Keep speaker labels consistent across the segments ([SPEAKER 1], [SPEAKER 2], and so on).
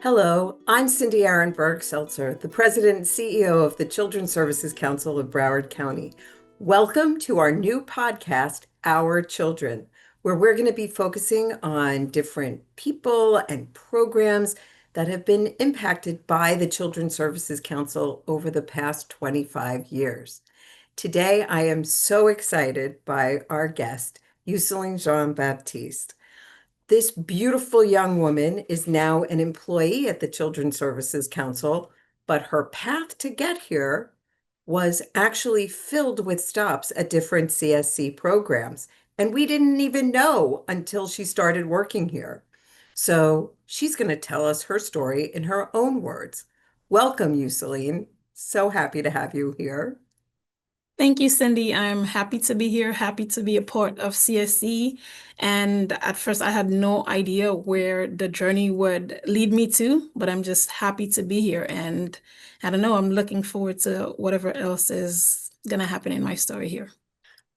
[SPEAKER 1] Hello, I'm Cindy Arenberg Seltzer, the President and CEO of the Children's Services Council of Broward County. Welcome to our new podcast, Our Children, where we're going to be focusing on different people and programs that have been impacted by the Children's Services Council over the past 25 years. Today, I am so excited by our guest, Youseline Jean-Baptiste. This beautiful young woman is now an employee at the Children's Services Council, but her path to get here was actually filled with stops at different CSC programs. And we didn't even know until she started working here. So she's going to tell us her story in her own words. Welcome, Youseline. So happy to have you here.
[SPEAKER 2] Thank you, Cindy. I'm happy to be here, happy to be a part of CSC. And at first, I had no idea where the journey would lead me to, but I'm just happy to be here. And I don't know, I'm looking forward to whatever else is going to happen in my story here.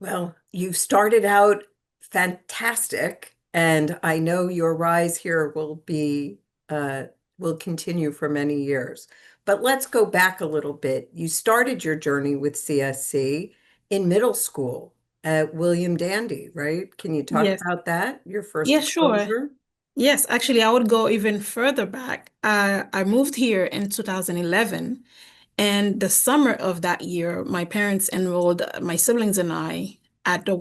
[SPEAKER 1] Well, you started out fantastic, and I know your rise here will continue for many years. But let's go back a little bit. You started your journey with CSC in middle school at William Dandy, right? Can you talk
[SPEAKER 2] Yes.
[SPEAKER 1] about that, your first
[SPEAKER 2] Yeah, sure.
[SPEAKER 1] exposure?
[SPEAKER 2] Yes, actually, I would go even further back. I moved here in 2011, and the summer of that year, my parents enrolled my siblings and I at the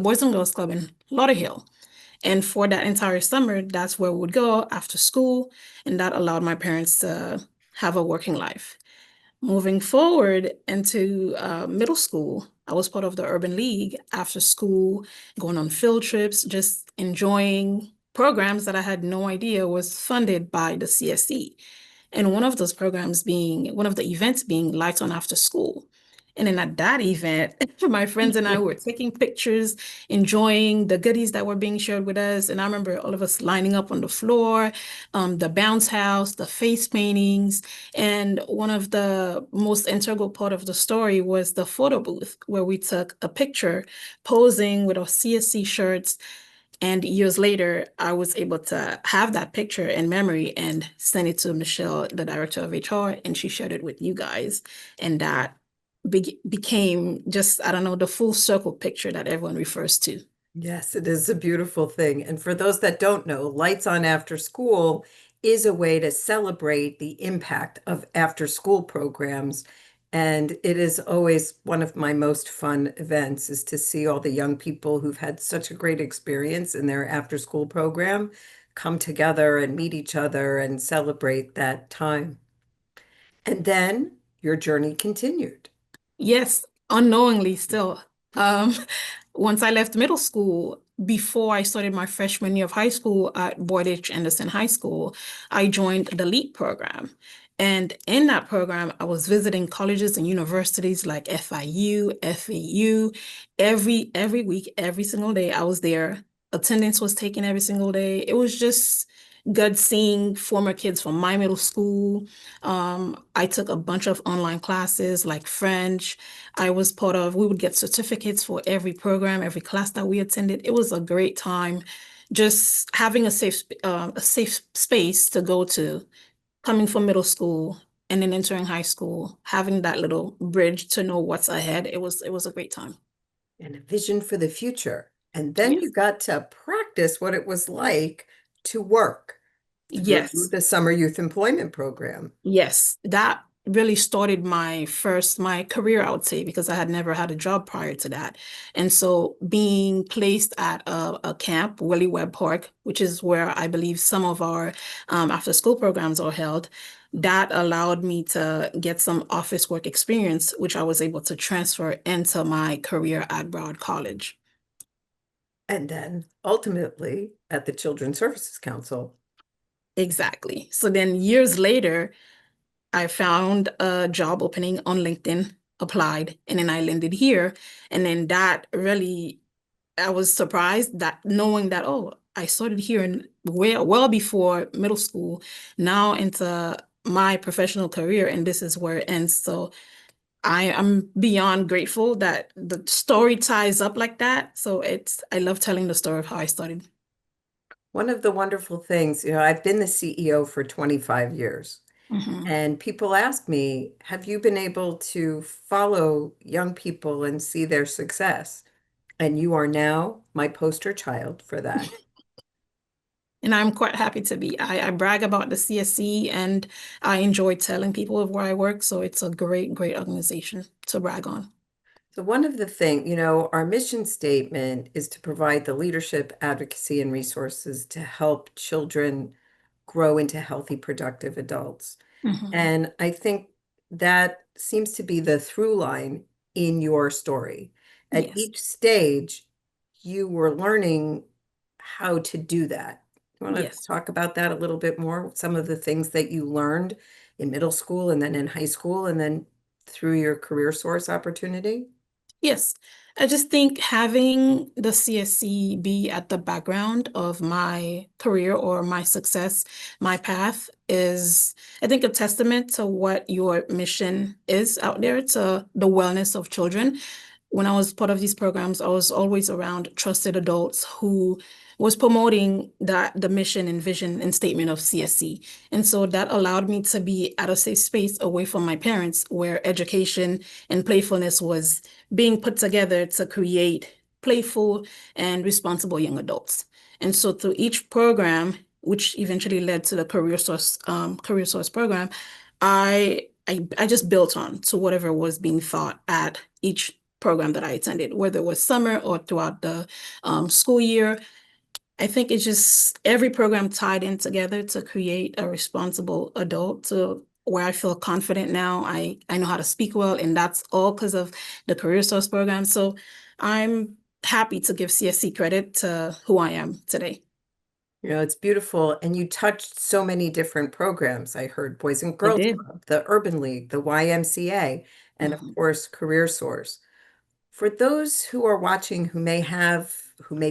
[SPEAKER 2] Boys and Girls Club in Lauderhill. And for that entire summer, that's where we would go after school, and that allowed my parents to have a working life. Moving forward into middle school, I was part of the Urban League after school, going on field trips, just enjoying programs that I had no idea was funded by the CSC. And one of those programs being, one of the events being Lights On After School. And then at that event, my friends and I were taking pictures, enjoying the goodies that were being shared with us. And I remember all of us lining up on the floor, the bounce house, the face paintings. And one of the most integral part of the story was the photo booth where we took a picture posing with our CSC shirts. And years later, I was able to have that picture in memory and send it to Michelle, the director of HR, and she shared it with you guys. And that became just, I don't know, the full circle picture that everyone refers to.
[SPEAKER 1] Yes, it is a beautiful thing. And for those that don't know, Lights On After School is a way to celebrate the impact of after school programs. And it is always one of my most fun events is to see all the young people who've had such a great experience in their after school program come together and meet each other and celebrate that time. And then your journey continued.
[SPEAKER 2] Yes, unknowingly still. Um, once I left middle school, before I started my freshman year of high school at Boyd H. Anderson High School, I joined the LEAP program. And in that program, I was visiting colleges and universities like FIU, FAU. Every week, every single day, I was there. Attendance was taken every single day. It was just good seeing former kids from my middle school. I took a bunch of online classes like French. We would get certificates for every program, every class that we attended. It was a great time just having a safe space to go to, coming from middle school and then entering high school, having that little bridge to know what's ahead. It was a great time.
[SPEAKER 1] And a vision for the future. And then
[SPEAKER 2] Yes.
[SPEAKER 1] you got to practice what it was like to work through
[SPEAKER 2] Yes.
[SPEAKER 1] the Summer Youth Employment Program.
[SPEAKER 2] Yes, that really started my career, I would say, because I had never had a job prior to that. And so being placed at a camp, Willie Webb Park, which is where I believe some of our after school programs are held, that allowed me to get some office work experience, which I was able to transfer into my career at Broward College.
[SPEAKER 1] And then ultimately at the Children's Services Council.
[SPEAKER 2] Exactly. So then years later, I found a job opening on LinkedIn, applied, and then I landed here. And then that really, I was surprised that knowing that, oh, I started here well before middle school, now into my professional career, and this is where it ends. So I am beyond grateful that the story ties up like that. So I love telling the story of how I started.
[SPEAKER 1] One of the wonderful things, I've been the CEO for 25 years,
[SPEAKER 2] Hmm.
[SPEAKER 1] and people ask me, have you been able to follow young people and see their success? And you are now my poster child for that.
[SPEAKER 2] And I'm quite happy to be. I brag about the CSC and I enjoy telling people of where I work. So it's a great, great organization to brag on.
[SPEAKER 1] So one of the things, our mission statement is to provide the leadership, advocacy, and resources to help children grow into healthy, productive adults.
[SPEAKER 2] Hmm.
[SPEAKER 1] And I think that seems to be the through line in your story. At
[SPEAKER 2] Yes.
[SPEAKER 1] each stage, you were learning how to do that. You want to
[SPEAKER 2] Yes.
[SPEAKER 1] talk about that a little bit more? Some of the things that you learned in middle school and then in high school and then through your career source opportunity?
[SPEAKER 2] Yes, I just think having the CSC be at the background of my career or my success, my path is, I think, a testament to what your mission is out there to the wellness of children. When I was part of these programs, I was always around trusted adults who was promoting the mission and vision and statement of CSC. And so that allowed me to be at a safe space away from my parents where education and playfulness was being put together to create playful and responsible young adults. And so through each program, which eventually led to the Career Source program, I just built on to whatever was being taught at each program that I attended, whether it was summer or throughout the school year. I think it's just every program tied in together to create a responsible adult to where I feel confident now. I know how to speak well, and that's all because of the Career Source program. So I'm happy to give CSC credit to who I am today.
[SPEAKER 1] It's beautiful. And you touched so many different programs. I heard Boys and
[SPEAKER 2] I
[SPEAKER 1] Girls
[SPEAKER 2] did.
[SPEAKER 1] Club, the Urban League, the YMCA, and of
[SPEAKER 2] Mhm.
[SPEAKER 1] course, Career Source. For those who are watching who may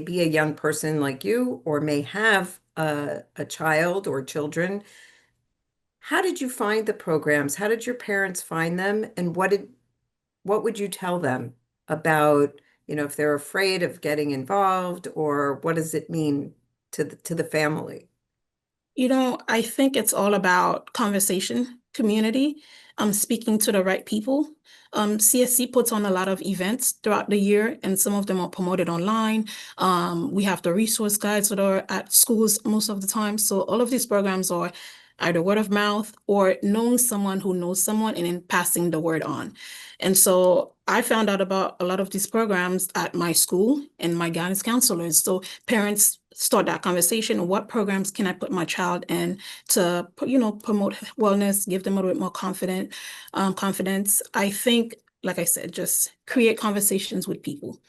[SPEAKER 1] be a young person like you, or may have a child or children, how did you find the programs? How did your parents find them? And what would you tell them about, if they're afraid of getting involved, or what does it mean to the family?
[SPEAKER 2] I think it's all about conversation, community, speaking to the right people. CSC puts on a lot of events throughout the year, and some of them are promoted online. We have the resource guides that are at schools most of the time. So all of these programs are either word of mouth or knowing someone who knows someone and then passing the word on. And so I found out about a lot of these programs at my school and my guidance counselors. So parents start that conversation. What programs can I put my child in to, promote wellness, give them a little bit more confidence. I think, like I said, just create conversations with people.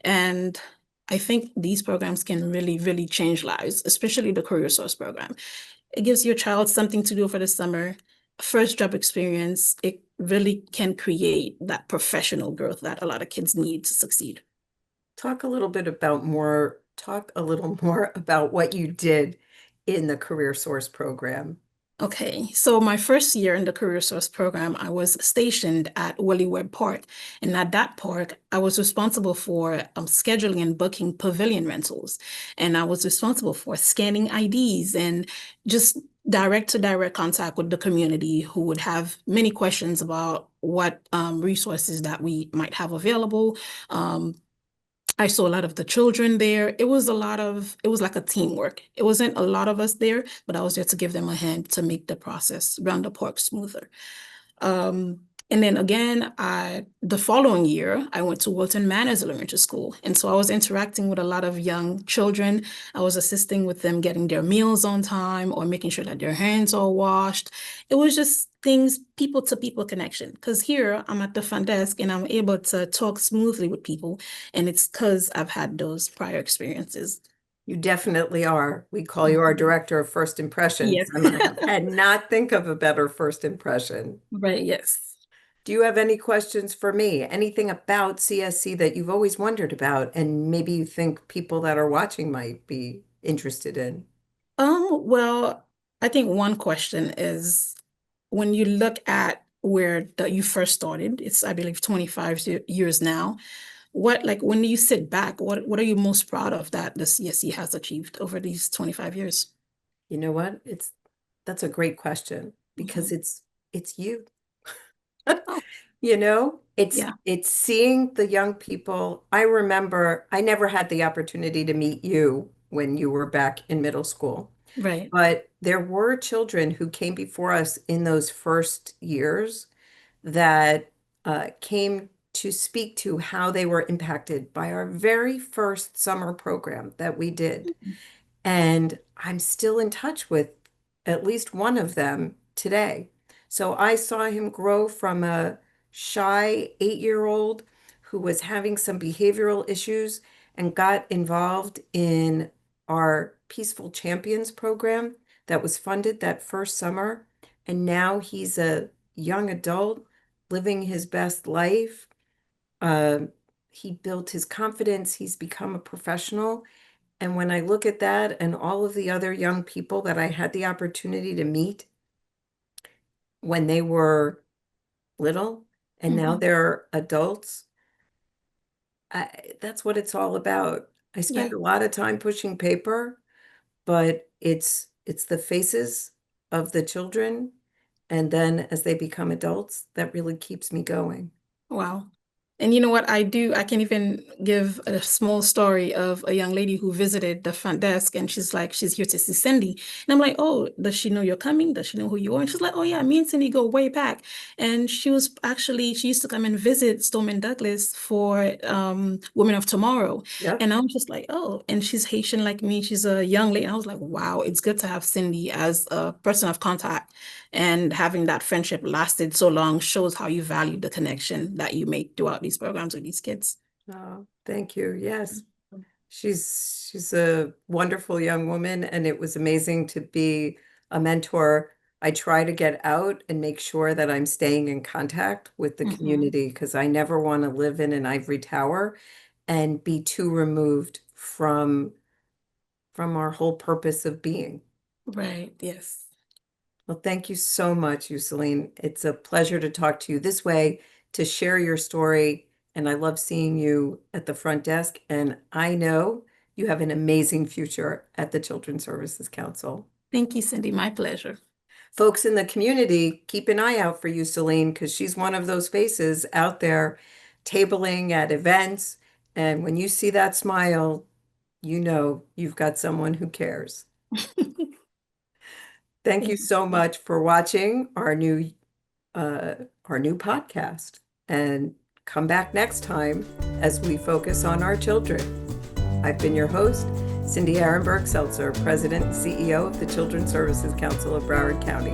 [SPEAKER 2] And I think these programs can really, really change lives, especially the Career Source program. It gives your child something to do for the summer, first job experience. It really can create that professional growth that a lot of kids need to succeed.
[SPEAKER 1] Talk a little more about what you did in the Career Source program.
[SPEAKER 2] Okay, so my first year in the Career Source program, I was stationed at Willie Webb Park. And at that park, I was responsible for scheduling and booking pavilion rentals. And I was responsible for scanning IDs and just direct to direct contact with the community who would have many questions about what resources that we might have available. Um, I saw a lot of the children there. It was like a teamwork. It wasn't a lot of us there, but I was there to give them a hand to make the process around the park smoother. Um, and then again, the following year, I went to Wilton Manors Elementary School. And so I was interacting with a lot of young children. I was assisting with them getting their meals on time or making sure that their hands are washed. It was just things, people to people connection. Because here I'm at the front desk and I'm able to talk smoothly with people. And it's because I've had those prior experiences.
[SPEAKER 1] You definitely are. We call you our
[SPEAKER 2] Mhm.
[SPEAKER 1] director of first impressions,
[SPEAKER 2] Yes.
[SPEAKER 1] and I cannot think of a better first impression.
[SPEAKER 2] Right, yes.
[SPEAKER 1] Do you have any questions for me? Anything about CSC that you've always wondered about, and maybe you think people that are watching might be interested in?
[SPEAKER 2] Well, I think one question is when you look at where you first started. It's, I believe, 25 years now. When you sit back, what are you most proud of that the CSC has achieved over these 25 years?
[SPEAKER 1] You know what? That's a great question because
[SPEAKER 2] Mhm.
[SPEAKER 1] it's you.
[SPEAKER 2] Oh,
[SPEAKER 1] You know,
[SPEAKER 2] yeah,
[SPEAKER 1] it's seeing the young people. I remember I never had the opportunity to meet you when you were back in middle school,
[SPEAKER 2] right.
[SPEAKER 1] but there were children who came before us in those first years that came to speak to how they were impacted by our very first summer program that we did.
[SPEAKER 2] Mhm.
[SPEAKER 1] And I'm still in touch with at least one of them today. So I saw him grow from a shy 8-year-old who was having some behavioral issues and got involved in our Peaceful Champions program that was funded that first summer. And now he's a young adult living his best life. Uh, he built his confidence. He's become a professional. And when I look at that and all of the other young people that I had the opportunity to meet when they were little and now
[SPEAKER 2] Mhm.
[SPEAKER 1] they're adults, that's what it's all about. I
[SPEAKER 2] Yeah.
[SPEAKER 1] spend a lot of time pushing paper, but it's the faces of the children, and then as they become adults, that really keeps me going.
[SPEAKER 2] Wow. And you know what I do? I can even give a small story of a young lady who visited the front desk and she's like, she's here to see Cindy. And I'm like, oh, does she know you're coming? Does she know who you are? And she's like, oh yeah, me and Cindy go way back. And she used to come and visit Stoneman Douglas for Women of Tomorrow.
[SPEAKER 1] Yep.
[SPEAKER 2] And I was just like, oh, and she's Haitian like me. She's a young lady. And I was like, wow, it's good to have Cindy as a person of contact. And having that friendship lasted so long shows how you value the connection that you make throughout these programs with these kids.
[SPEAKER 1] Oh, thank you. Yes. She's a wonderful young woman, and it was amazing to be a mentor. I try to get out and make sure that I'm staying in contact with the
[SPEAKER 2] Mhm.
[SPEAKER 1] community because I never want to live in an ivory tower and be too removed from our whole purpose of being.
[SPEAKER 2] Right. Yes.
[SPEAKER 1] Well, thank you so much, Youseline. It's a pleasure to talk to you this way, to share your story. And I love seeing you at the front desk. And I know you have an amazing future at the Children's Services Council.
[SPEAKER 2] Thank you, Cindy. My pleasure.
[SPEAKER 1] Folks in the community, keep an eye out for Youseline because she's one of those faces out there tabling at events. And when you see that smile, you know you've got someone who cares. Thank you
[SPEAKER 2] Thank
[SPEAKER 1] so
[SPEAKER 2] you.
[SPEAKER 1] much for watching uh, our new podcast and come back next time as we focus on our children. I've been your host, Cindy Ehrenberg Seltzer, President and CEO of the Children's Services Council of Broward County.